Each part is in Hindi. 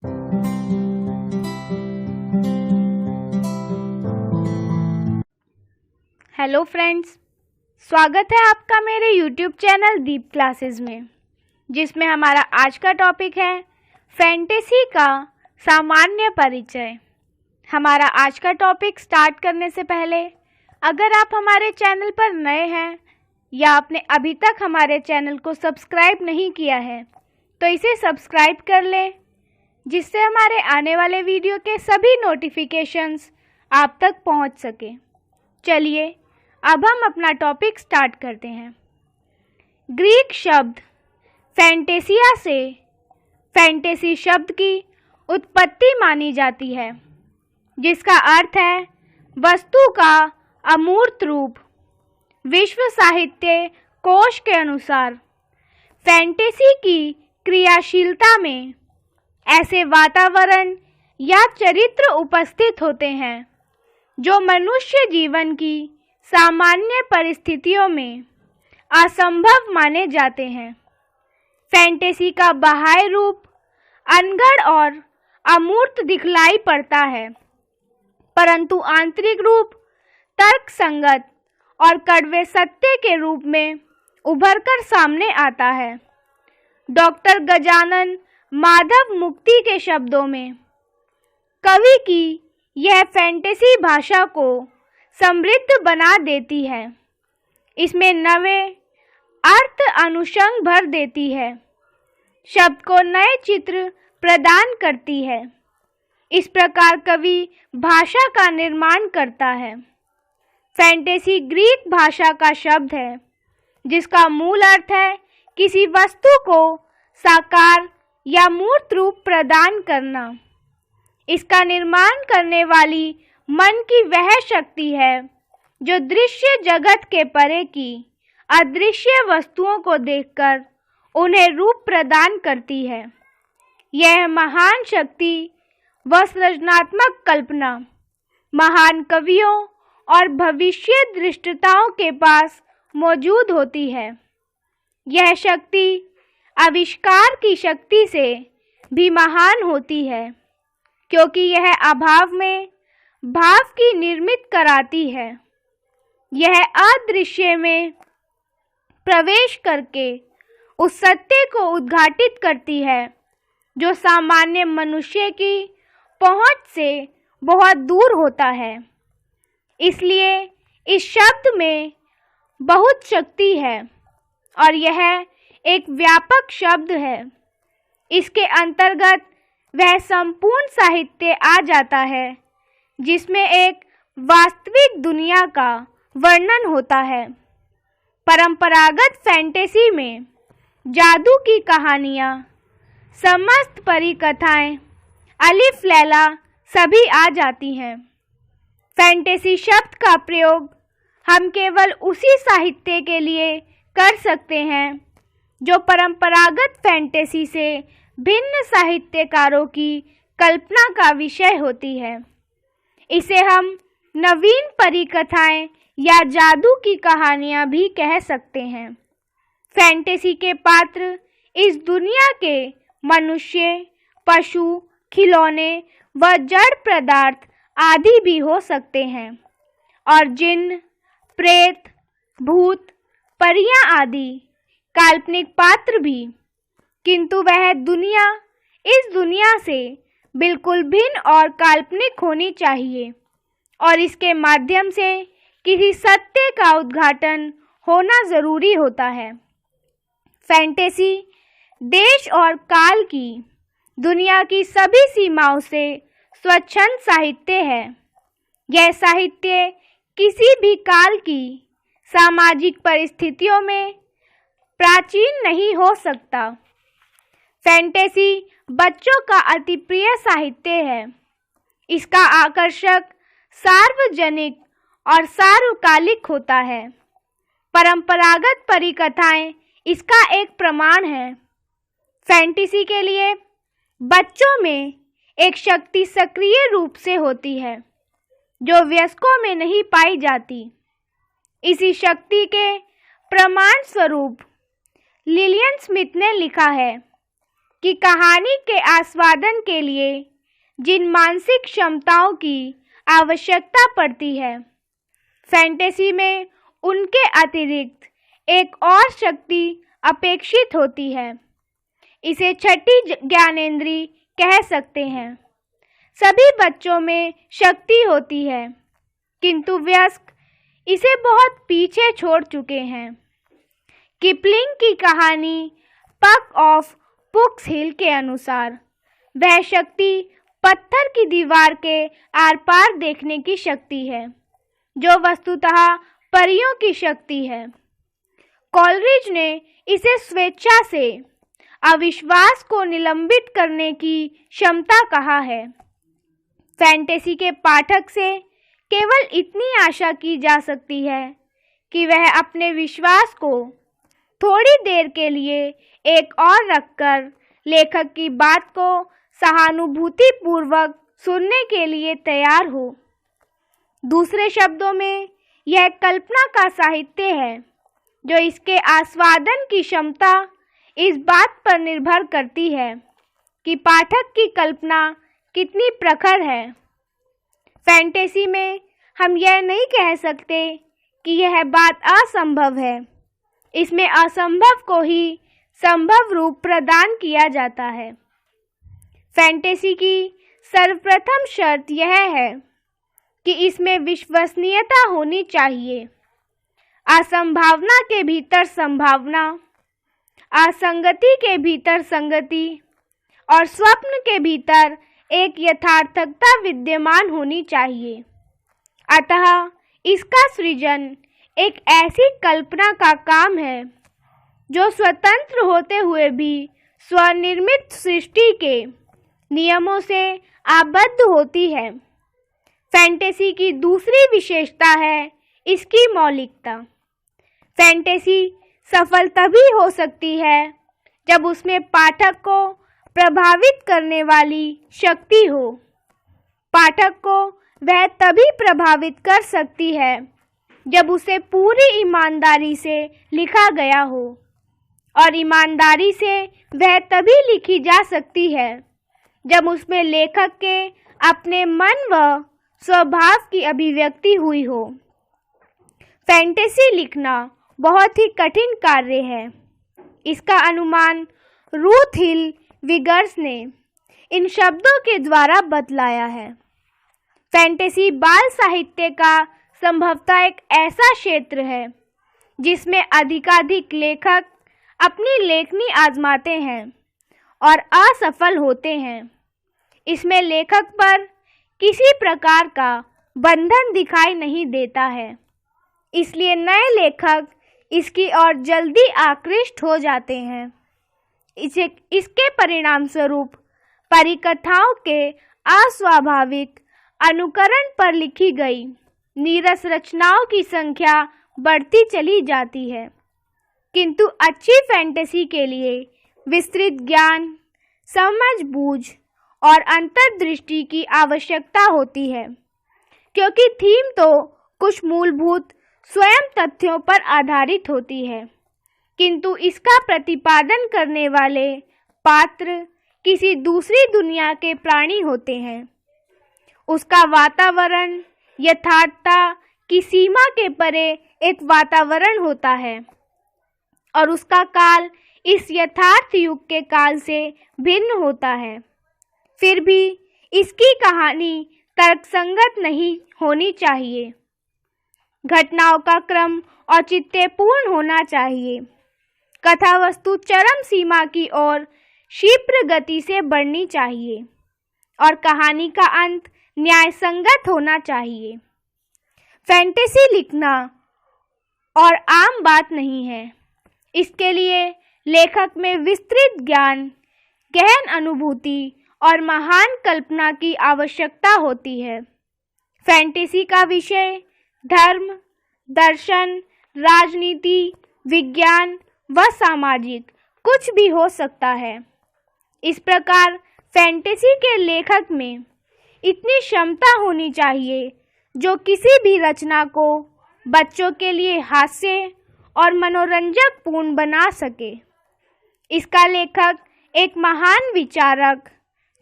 हेलो फ्रेंड्स, स्वागत है आपका मेरे यूट्यूब चैनल दीप क्लासेस में, जिसमें हमारा आज का टॉपिक है फैंटेसी का सामान्य परिचय। हमारा आज का टॉपिक स्टार्ट करने से पहले अगर आप हमारे चैनल पर नए हैं या आपने अभी तक हमारे चैनल को सब्सक्राइब नहीं किया है तो इसे सब्सक्राइब कर लें, जिससे हमारे आने वाले वीडियो के सभी नोटिफिकेशंस आप तक पहुंच सके। चलिए अब हम अपना टॉपिक स्टार्ट करते हैं। ग्रीक शब्द फैंटेसिया से फैंटेसी शब्द की उत्पत्ति मानी जाती है, जिसका अर्थ है वस्तु का अमूर्त रूप। विश्व साहित्य कोश के अनुसार फैंटेसी की क्रियाशीलता में ऐसे वातावरण या चरित्र उपस्थित होते हैं जो मनुष्य जीवन की सामान्य परिस्थितियों में असंभव माने जाते हैं। फैंटेसी का बाह्य रूप अनगढ़ और अमूर्त दिखलाई पड़ता है, परंतु आंतरिक रूप तर्कसंगत और कड़वे सत्य के रूप में उभरकर सामने आता है। डॉक्टर गजानन माधव मुक्ति के शब्दों में, कवि की यह फैंटेसी भाषा को समृद्ध बना देती है, इसमें नवे अर्थ अनुषंग भर देती है, शब्द को नए चित्र प्रदान करती है। इस प्रकार कवि भाषा का निर्माण करता है। फैंटेसी ग्रीक भाषा का शब्द है, जिसका मूल अर्थ है किसी वस्तु को साकार या मूर्त रूप प्रदान करना। इसका निर्माण करने वाली मन की वह शक्ति है जो दृश्य जगत के परे की अदृश्य वस्तुओं को देखकर उन्हें रूप प्रदान करती है। यह महान शक्ति व सृजनात्मक कल्पना महान कवियों और भविष्य दृष्टाओं के पास मौजूद होती है। यह शक्ति आविष्कार की शक्ति से भी महान होती है, क्योंकि यह अभाव में भाव की निर्मित कराती है। यह अदृश्य में प्रवेश करके उस सत्य को उद्घाटित करती है जो सामान्य मनुष्य की पहुंच से बहुत दूर होता है। इसलिए इस शब्द में बहुत शक्ति है और यह एक व्यापक शब्द है। इसके अंतर्गत वह संपूर्ण साहित्य आ जाता है जिसमें एक वास्तविक दुनिया का वर्णन होता है। परंपरागत फैंटेसी में जादू की कहानियाँ, समस्त परी कथाएं, अलिफ लैला सभी आ जाती हैं। फैंटेसी शब्द का प्रयोग हम केवल उसी साहित्य के लिए कर सकते हैं जो परंपरागत फैंटेसी से भिन्न साहित्यकारों की कल्पना का विषय होती है। इसे हम नवीन परिकथाएं या जादू की कहानियां भी कह सकते हैं। फैंटेसी के पात्र इस दुनिया के मनुष्य, पशु, खिलौने व जड़ पदार्थ आदि भी हो सकते हैं और जिन्न, प्रेत, भूत, परियां आदि काल्पनिक पात्र भी, किंतु वह दुनिया इस दुनिया से बिल्कुल भिन्न और काल्पनिक होनी चाहिए और इसके माध्यम से किसी सत्य का उद्घाटन होना जरूरी होता है। फैंटेसी देश और काल की, दुनिया की सभी सीमाओं से स्वच्छंद साहित्य है। यह साहित्य किसी भी काल की सामाजिक परिस्थितियों में प्राचीन नहीं हो सकता। फैंटेसी बच्चों का अति प्रिय साहित्य है। इसका आकर्षक सार्वजनिक और सार्वकालिक होता है। परंपरागत परिकथाएं इसका एक प्रमाण है। फैंटेसी के लिए बच्चों में एक शक्ति सक्रिय रूप से होती है जो वयस्कों में नहीं पाई जाती। इसी शक्ति के प्रमाण स्वरूप लिलियन स्मिथ ने लिखा है, कि कहानी के आस्वादन के लिए जिन मानसिक क्षमताओं की आवश्यकता पड़ती है, फैंटेसी में उनके अतिरिक्त एक और शक्ति अपेक्षित होती है। इसे छठी ज्ञानेंद्री कह सकते हैं। सभी बच्चों में शक्ति होती है, किंतु वयस्क इसे बहुत पीछे छोड़ चुके हैं। किपलिंग की कहानी पक ऑफ पुक्स हिल के अनुसार वह शक्ति पत्थर की दीवार के आर पार देखने की शक्ति है, जो वस्तुतः परियों की शक्ति है। कॉलरिज ने इसे स्वेच्छा से अविश्वास को निलंबित करने की क्षमता कहा है। फैंटेसी के पाठक से केवल इतनी आशा की जा सकती है कि वह अपने विश्वास को थोड़ी देर के लिए एक और रखकर लेखक की बात को सहानुभूतिपूर्वक सुनने के लिए तैयार हो। दूसरे शब्दों में, यह कल्पना का साहित्य है जो इसके आस्वादन की क्षमता इस बात पर निर्भर करती है कि पाठक की कल्पना कितनी प्रखर है। फैंटेसी में हम यह नहीं कह सकते कि यह बात असंभव है। इसमें असंभव को ही संभव रूप प्रदान किया जाता है। फैंटेसी की सर्वप्रथम शर्त यह है कि इसमें विश्वसनीयता होनी चाहिए। असंभावना के भीतर संभावना, असंगति के भीतर संगति और स्वप्न के भीतर एक यथार्थकता विद्यमान होनी चाहिए। अतः इसका सृजन एक ऐसी कल्पना का काम है जो स्वतंत्र होते हुए भी स्वनिर्मित सृष्टि के नियमों से आबद्ध होती है। फैंटेसी की दूसरी विशेषता है इसकी मौलिकता। फैंटेसी सफल तभी हो सकती है जब उसमें पाठक को प्रभावित करने वाली शक्ति हो। पाठक को वह तभी प्रभावित कर सकती है जब उसे पूरी ईमानदारी से लिखा गया हो, और ईमानदारी से वह तभी लिखी जा सकती है जब उसमें लेखक के अपने मन व स्वभाव की अभिव्यक्ति हुई हो। फैंटेसी लिखना बहुत ही कठिन कार्य है। इसका अनुमान रूथ हिल विगर्स ने इन शब्दों के द्वारा बतलाया है। फैंटेसी बाल साहित्य का संभवतः एक ऐसा क्षेत्र है जिसमें अधिकाधिक लेखक अपनी लेखनी आजमाते हैं और असफल होते हैं। इसमें लेखक पर किसी प्रकार का बंधन दिखाई नहीं देता है, इसलिए नए लेखक इसकी ओर जल्दी आकृष्ट हो जाते हैं। इसके परिणाम स्वरूप परिकथाओं के अस्वाभाविक अनुकरण पर लिखी गई नीरस रचनाओं की संख्या बढ़ती चली जाती है। किंतु अच्छी फैंटेसी के लिए विस्तृत ज्ञान, समझ-बूझ और अंतर्दृष्टि की आवश्यकता होती है, क्योंकि थीम तो कुछ मूलभूत स्वयं तथ्यों पर आधारित होती है, किंतु इसका प्रतिपादन करने वाले पात्र किसी दूसरी दुनिया के प्राणी होते हैं। उसका वातावरण यथार्थता की सीमा के परे एक वातावरण होता है और उसका काल इस यथार्थ युग के काल से भिन्न होता है। फिर भी इसकी कहानी तर्कसंगत नहीं होनी चाहिए। घटनाओं का क्रम औचित्यपूर्ण होना चाहिए। कथा वस्तु चरम सीमा की ओर क्षिप्र गति से बढ़नी चाहिए और कहानी का अंत न्यायसंगत होना चाहिए। फैंटेसी लिखना और आम बात नहीं है। इसके लिए लेखक में विस्तृत ज्ञान, गहन अनुभूति और महान कल्पना की आवश्यकता होती है। फैंटेसी का विषय धर्म, दर्शन, राजनीति, विज्ञान व सामाजिक कुछ भी हो सकता है। इस प्रकार फैंटेसी के लेखक में इतनी क्षमता होनी चाहिए जो किसी भी रचना को बच्चों के लिए हास्य और मनोरंजक पूर्ण बना सके। इसका लेखक एक महान विचारक,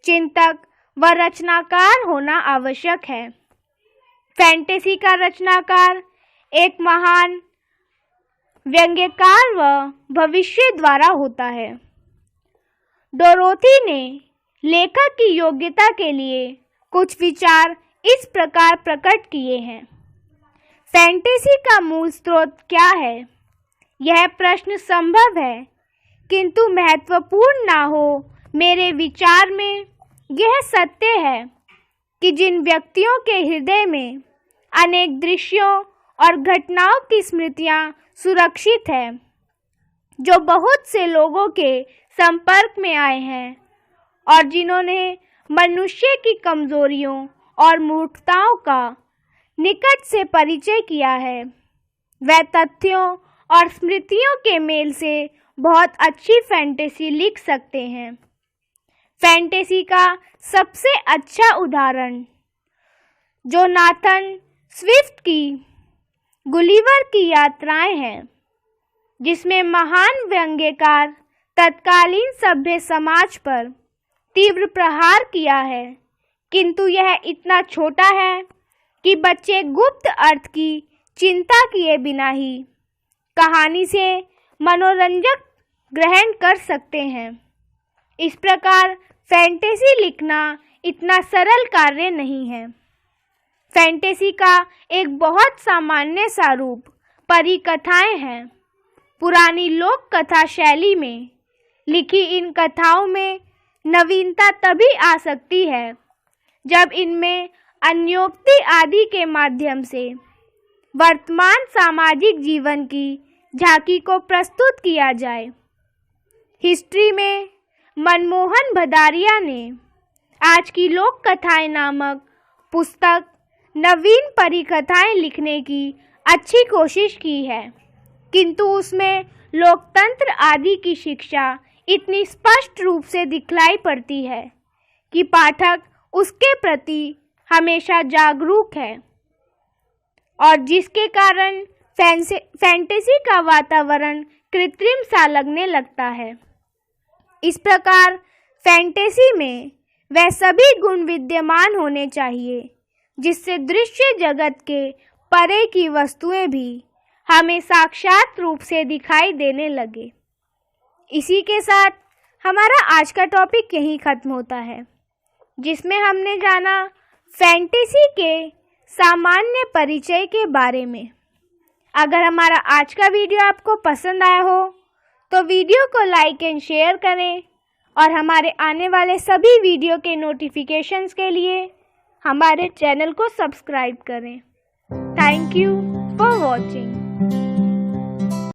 चिंतक व रचनाकार होना आवश्यक है। फैंटेसी का रचनाकार एक महान व्यंग्यकार व भविष्य द्वारा होता है। डोरोथी ने लेखक की योग्यता के लिए कुछ विचार इस प्रकार प्रकट किए हैं। फैंटेसी का मूल स्रोत क्या है? यह प्रश्न संभव है, किंतु महत्वपूर्ण ना हो। मेरे विचार में यह सत्य है कि जिन व्यक्तियों के हृदय में अनेक दृश्यों और घटनाओं की स्मृतियां सुरक्षित है, जो बहुत से लोगों के संपर्क में आए हैं और जिन्होंने मनुष्य की कमजोरियों और मूर्खताओं का निकट से परिचय किया है, वह तथ्यों और स्मृतियों के मेल से बहुत अच्छी फैंटेसी लिख सकते हैं। फैंटेसी का सबसे अच्छा उदाहरण जोनाथन स्विफ्ट की गुलिवर की यात्राएं हैं, जिसमें महान व्यंग्यकार तत्कालीन सभ्य समाज पर तीव्र प्रहार किया है, किंतु यह इतना छोटा है कि बच्चे गुप्त अर्थ की चिंता किए बिना ही कहानी से मनोरंजक ग्रहण कर सकते हैं। इस प्रकार फैंटेसी लिखना इतना सरल कार्य नहीं है। फैंटेसी का एक बहुत सामान्य सा रूप परिकथाएं हैं। पुरानी लोक कथा शैली में लिखी इन कथाओं में नवीनता तभी आ सकती है जब इनमें अन्योक्ति आदि के माध्यम से वर्तमान सामाजिक जीवन की झांकी को प्रस्तुत किया जाए। हिस्ट्री में मनमोहन भदारिया ने आज की लोक कथाएं नामक पुस्तक नवीन परिकथाएं लिखने की अच्छी कोशिश की है, किंतु उसमें लोकतंत्र आदि की शिक्षा इतनी स्पष्ट रूप से दिखलाई पड़ती है कि पाठक उसके प्रति हमेशा जागरूक है और जिसके कारण फैंटेसी का वातावरण कृत्रिम सा लगने लगता है। इस प्रकार फैंटेसी में वह सभी गुण विद्यमान होने चाहिए जिससे दृश्य जगत के परे की वस्तुएं भी हमें साक्षात रूप से दिखाई देने लगे। इसी के साथ हमारा आज का टॉपिक यहीं ख़त्म होता है, जिसमें हमने जाना फैंटेसी के सामान्य परिचय के बारे में। अगर हमारा आज का वीडियो आपको पसंद आया हो तो वीडियो को लाइक एंड शेयर करें और हमारे आने वाले सभी वीडियो के नोटिफिकेशंस के लिए हमारे चैनल को सब्सक्राइब करें। Thank you for watching.